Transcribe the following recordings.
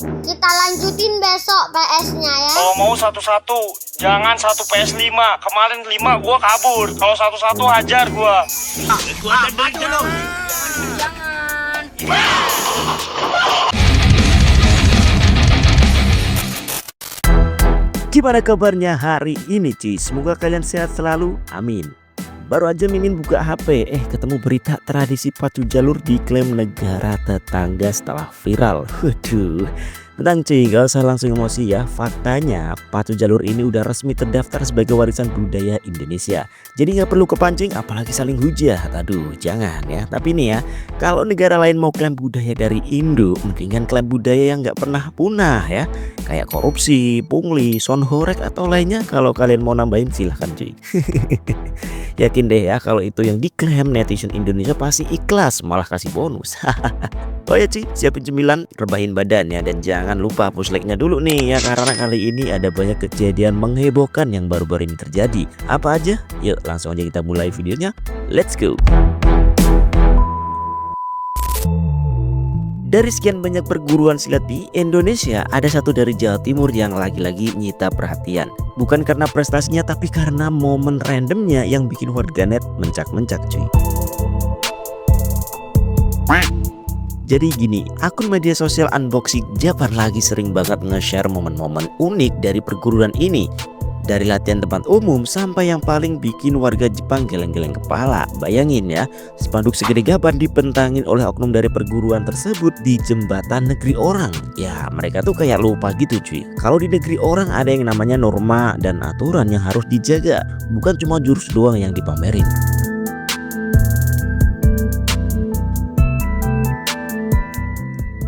Kita lanjutin besok PS-nya ya. Kalau mau satu-satu, jangan satu PS5. Kemarin 5 gua kabur. Kalau satu-satu hajar gua. Gimana kabarnya hari ini cuy? Semoga kalian sehat selalu, amin. Baru aja Mimin buka HP, ketemu berita tradisi pacu jalur diklaim negara tetangga setelah viral. Waduh, tenang cuy, gak usah langsung emosi ya. Faktanya pacu jalur ini udah resmi terdaftar sebagai warisan budaya Indonesia. Jadi gak perlu kepancing apalagi saling hujat. Aduh jangan ya. Tapi nih ya, kalau negara lain mau klaim budaya dari Indo, mendingan klaim budaya yang gak pernah punah ya. Kayak korupsi, pungli, sonhorek atau lainnya. Kalau kalian mau nambahin silahkan cuy. Yakin deh ya kalau itu yang diklaim, netizen Indonesia pasti ikhlas malah kasih bonus. Oh ya cuy, siapin cemilan, rebahin badannya, dan jangan lupa push like-nya dulu nih ya, karena kali ini ada banyak kejadian menghebohkan yang baru-baru ini terjadi. Apa aja? Yuk langsung aja kita mulai videonya. Let's go. Dari sekian banyak perguruan silat di Indonesia, ada satu dari Jawa Timur yang lagi-lagi nyita perhatian. Bukan karena prestasinya, tapi karena momen randomnya yang bikin warganet mencak-mencak cuy. Jadi gini, akun media sosial Unboxing Japan lagi sering banget nge-share momen-momen unik dari perguruan ini. Dari latihan tempat umum sampai yang paling bikin warga Jepang geleng-geleng kepala. Bayangin ya, spanduk segede gaban dibentangin oleh oknum dari perguruan tersebut di jembatan negeri orang. Ya mereka tuh kayak lupa gitu cuy. Kalau di negeri orang ada yang namanya norma dan aturan yang harus dijaga. Bukan cuma jurus doang yang dipamerin.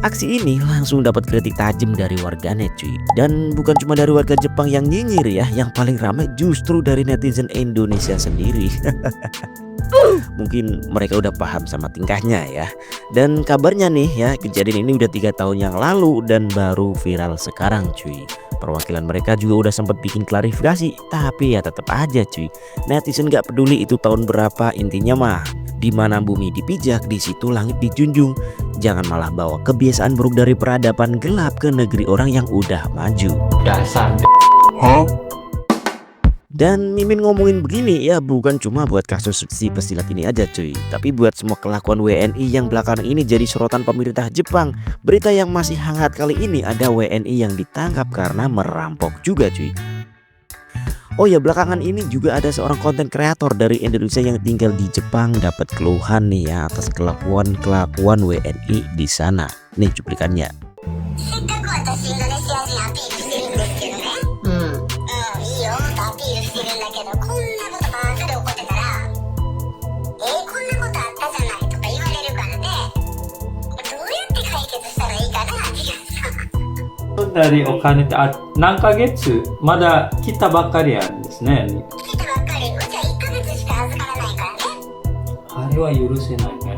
Aksi ini langsung dapat kritik tajam dari warganet cuy. Dan bukan cuma dari warga Jepang yang nyinyir ya, yang paling ramai justru dari netizen Indonesia sendiri. Mungkin mereka udah paham sama tingkahnya ya. Dan kabarnya nih ya, kejadian ini udah 3 tahun yang lalu dan baru viral sekarang cuy. Perwakilan mereka juga udah sempat bikin klarifikasi, tapi ya tetap aja cuy, netizen gak peduli itu tahun berapa, intinya mah di mana bumi dipijak, di situ langit dijunjung. Jangan malah bawa kebiasaan buruk dari peradaban gelap ke negeri orang yang udah maju. Dasar. Dan Mimin ngomongin begini ya bukan cuma buat kasus si pesilat ini aja cuy, tapi buat semua kelakuan WNI yang belakangan ini jadi sorotan pemerintah Jepang. Berita yang masih hangat kali ini, ada WNI yang ditangkap karena merampok juga cuy. Oh ya, belakangan ini juga ada seorang konten kreator dari Indonesia yang tinggal di Jepang dapat keluhan nih ya atas kelakuan WNI di sana. Nih cuplikannya. Dari お金って何ヶ月まだ来たばっかりなんですね。来たばっかり、うちは1ヶ月しか預からないからね。あれは許せないね。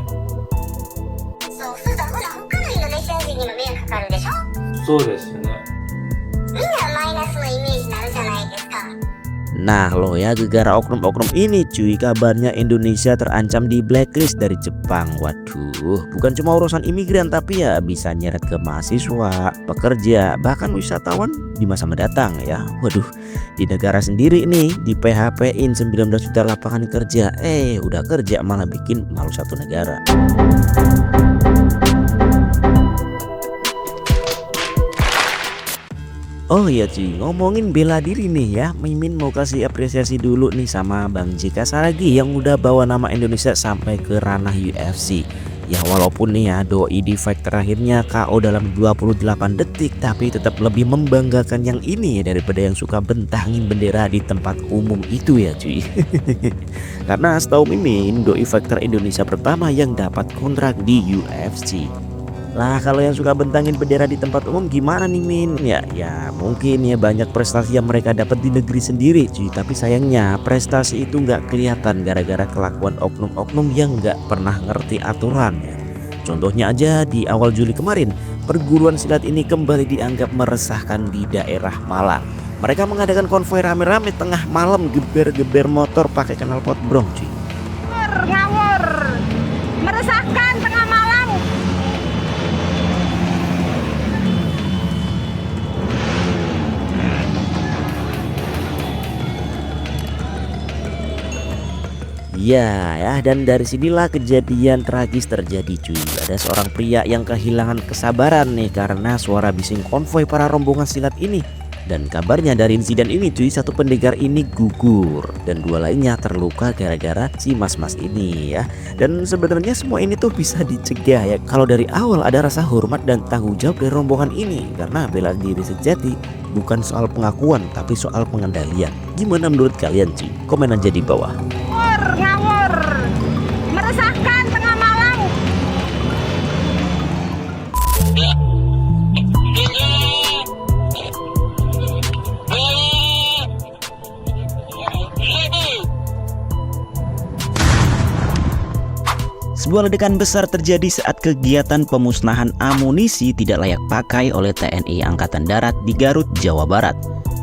そうするとほら他のインドネシア人にも迷惑かかるでしょ。そうですね。みんなマイナスのイメージになるじゃないですか。 Nah lo ya, gara-gara oknum-oknum ini cuy, kabarnya Indonesia terancam di blacklist dari Jepang. Waduh, bukan cuma urusan imigran tapi ya bisa nyeret ke mahasiswa, pekerja, bahkan wisatawan di masa mendatang ya. Waduh, di negara sendiri nih di PHP-in 19 juta lapangan kerja. Udah kerja malah bikin malu satu negara. Oh iya cuy, ngomongin bela diri nih ya, Mimin mau kasih apresiasi dulu nih sama Bang JK Saragi yang udah bawa nama Indonesia sampai ke ranah UFC. Ya walaupun nih ya doi di fight terakhirnya KO dalam 28 detik, tapi tetap lebih membanggakan yang ini ya daripada yang suka bentangin bendera di tempat umum itu ya cuy. Karena setahu Mimin, doi fighter Indonesia pertama yang dapat kontrak di UFC. Lah kalau yang suka bentangin bendera di tempat umum gimana nih Min? Ya mungkin ya banyak prestasi yang mereka dapat di negeri sendiri cuy, tapi sayangnya prestasi itu nggak kelihatan gara-gara kelakuan oknum-oknum yang nggak pernah ngerti aturan ya. Contohnya aja di awal Juli kemarin, perguruan silat ini kembali dianggap meresahkan di daerah Malang. Mereka mengadakan konvoi rame-rame tengah malam, geber-geber motor pakai knalpot brong cuy. Ngawur, meresahkan tengah malam. Ya, dan dari sinilah kejadian tragis terjadi cuy. Ada seorang pria yang kehilangan kesabaran nih karena suara bising konvoi para rombongan silat ini. Dan kabarnya dari insiden ini cuy, satu pendekar ini gugur dan 2 lainnya terluka gara-gara si mas-mas ini ya. Dan sebenarnya semua ini tuh bisa dicegah ya kalau dari awal ada rasa hormat dan tanggung jawab dari rombongan ini. Karena bela diri sejati bukan soal pengakuan tapi soal pengendalian. Gimana menurut kalian cuy? Komen aja di bawah. Ngawur, meresahkan tengah malam. Sebuah ledakan besar terjadi saat kegiatan pemusnahan amunisi tidak layak pakai oleh TNI Angkatan Darat di Garut, Jawa Barat.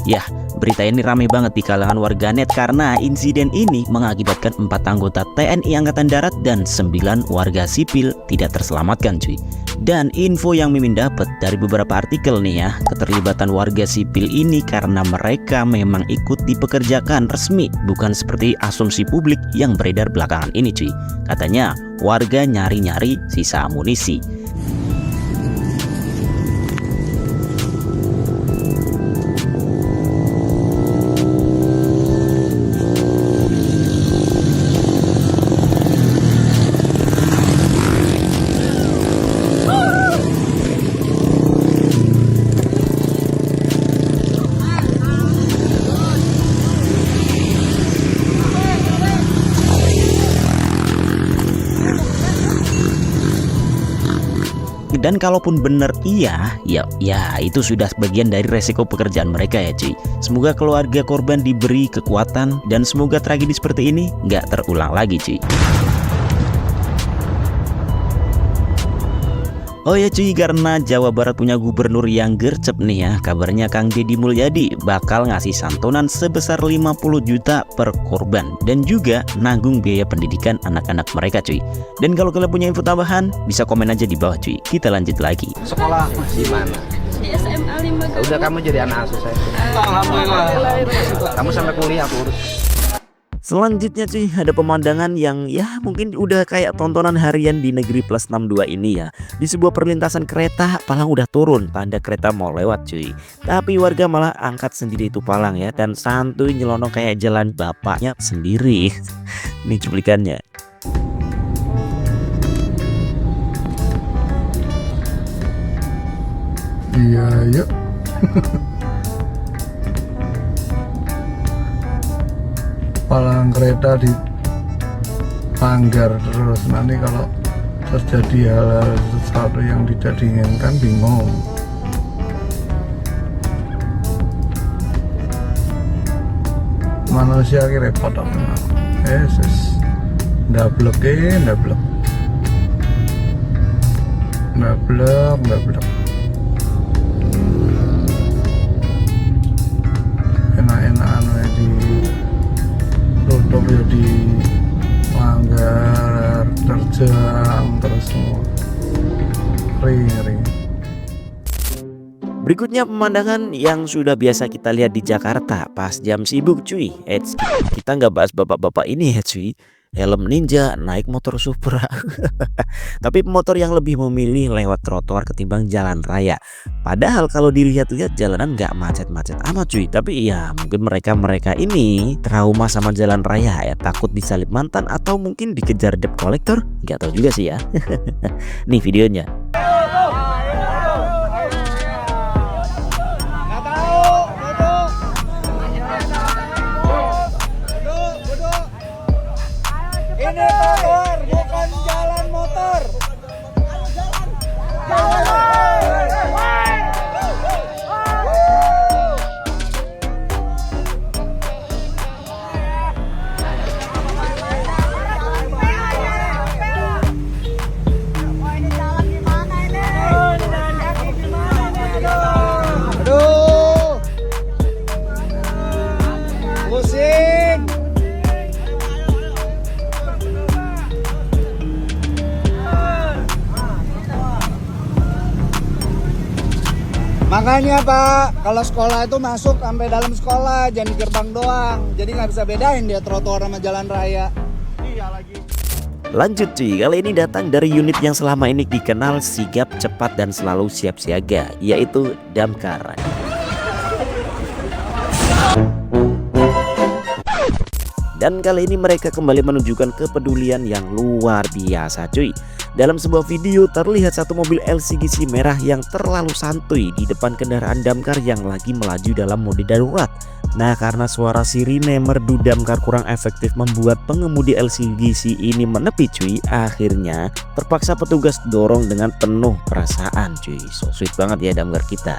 Yah, berita ini ramai banget di kalangan warganet karena insiden ini mengakibatkan 4 anggota TNI Angkatan Darat dan 9 warga sipil tidak terselamatkan cuy. Dan info yang Mimin dapat dari beberapa artikel nih ya, keterlibatan warga sipil ini karena mereka memang ikut dipekerjakan resmi, bukan seperti asumsi publik yang beredar belakangan ini cuy. Katanya warga nyari-nyari sisa amunisi. Dan kalaupun benar iya, ya itu sudah bagian dari resiko pekerjaan mereka ya cuy. Semoga keluarga korban diberi kekuatan dan semoga tragedi seperti ini nggak terulang lagi cuy. Oh ya cuy, karena Jawa Barat punya gubernur yang gercep nih ya, kabarnya Kang Deddy Mulyadi bakal ngasih santunan sebesar 50 juta per korban dan juga nanggung biaya pendidikan anak-anak mereka cuy. Dan kalau kalian punya info tambahan bisa komen aja di bawah cuy. Kita lanjut lagi. Sekolah di mana? Di SMA 5 Udah kamu jadi anak asuh saya. Kamu sampai kuliah aku urus. Selanjutnya cuy, ada pemandangan yang ya mungkin udah kayak tontonan harian di negeri plus 62 ini ya. Di sebuah perlintasan kereta, palang udah turun, tanda kereta mau lewat cuy. Tapi warga malah angkat sendiri itu palang ya, dan santuy nyelonong kayak jalan bapaknya sendiri. Ini cuplikannya. Iya, yuk. Palang kereta dipanggar terus, nanti kalau terjadi hal-hal sesuatu yang tidak diinginkan bingung. Manusia ki repot apa nah. Yesus ndablek. Enak-enakan ya di tutup ya di langgar terjang terus semua ngeri. Berikutnya pemandangan yang sudah biasa kita lihat di Jakarta pas jam sibuk cuy. Kita nggak bahas bapak-bapak ini ya cuy. Helm ninja, naik motor Supra. Tapi pemotor yang lebih memilih lewat trotoar ketimbang jalan raya. Padahal kalau dilihat-lihat jalanan nggak macet-macet amat cuy. Tapi ya mungkin mereka ini trauma sama jalan raya ya. Takut disalip mantan atau mungkin dikejar debt collector. Nggak tahu juga sih ya. Nih videonya. Ini trotoar, bukan jalan motor. Aduh, pusing. Makanya Pak, kalau sekolah itu masuk sampai dalam sekolah, jangan di gerbang doang. Jadi nggak bisa bedain dia trotoar sama jalan raya. Iya, Lanjut cuy, kali ini datang dari unit yang selama ini dikenal sigap, cepat, dan selalu siap siaga, yaitu damkar. Dan kali ini mereka kembali menunjukkan kepedulian yang luar biasa cuy. Dalam sebuah video terlihat satu mobil LCGC merah yang terlalu santuy di depan kendaraan damkar yang lagi melaju dalam mode darurat. Nah, karena suara sirine merdu damkar kurang efektif membuat pengemudi LCGC ini menepi cuy. Akhirnya terpaksa petugas dorong dengan penuh perasaan cuy. So sweet banget ya damkar kita.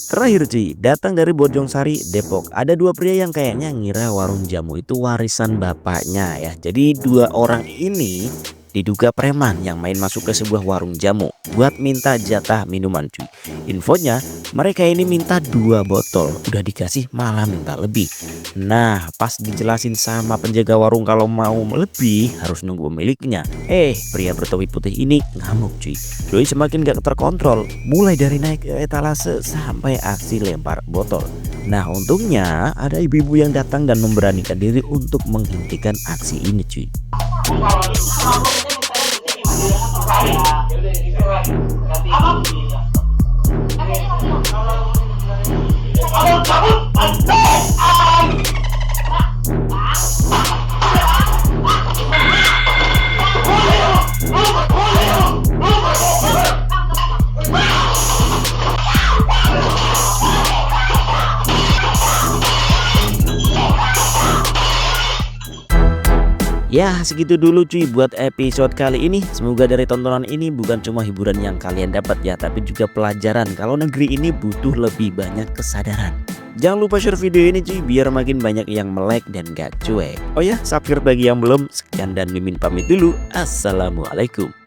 Terakhir cuy, datang dari Bojongsari, Depok. Ada dua pria yang kayaknya ngira warung jamu itu warisan bapaknya ya. Jadi dua orang ini diduga preman yang main masuk ke sebuah warung jamu buat minta jatah minuman cuy. Infonya mereka ini minta 2 botol, udah dikasih malah minta lebih. Nah, pas dijelasin sama penjaga warung kalau mau lebih harus nunggu pemiliknya. Pria bertopi putih ini ngamuk cuy. Doi semakin gak terkontrol, mulai dari naik ke etalase sampai aksi lempar botol. Nah, untungnya ada ibu-ibu yang datang dan memberanikan diri untuk menghentikan aksi ini cuy. Ya segitu dulu cuy buat episode kali ini. Semoga dari tontonan ini bukan cuma hiburan yang kalian dapat ya, tapi juga pelajaran kalau negeri ini butuh lebih banyak kesadaran. Jangan lupa share video ini cuy biar makin banyak yang melek dan gak cuek. Oh ya, subscribe bagi yang belum. Sekian dan Mimin pamit dulu. Assalamualaikum.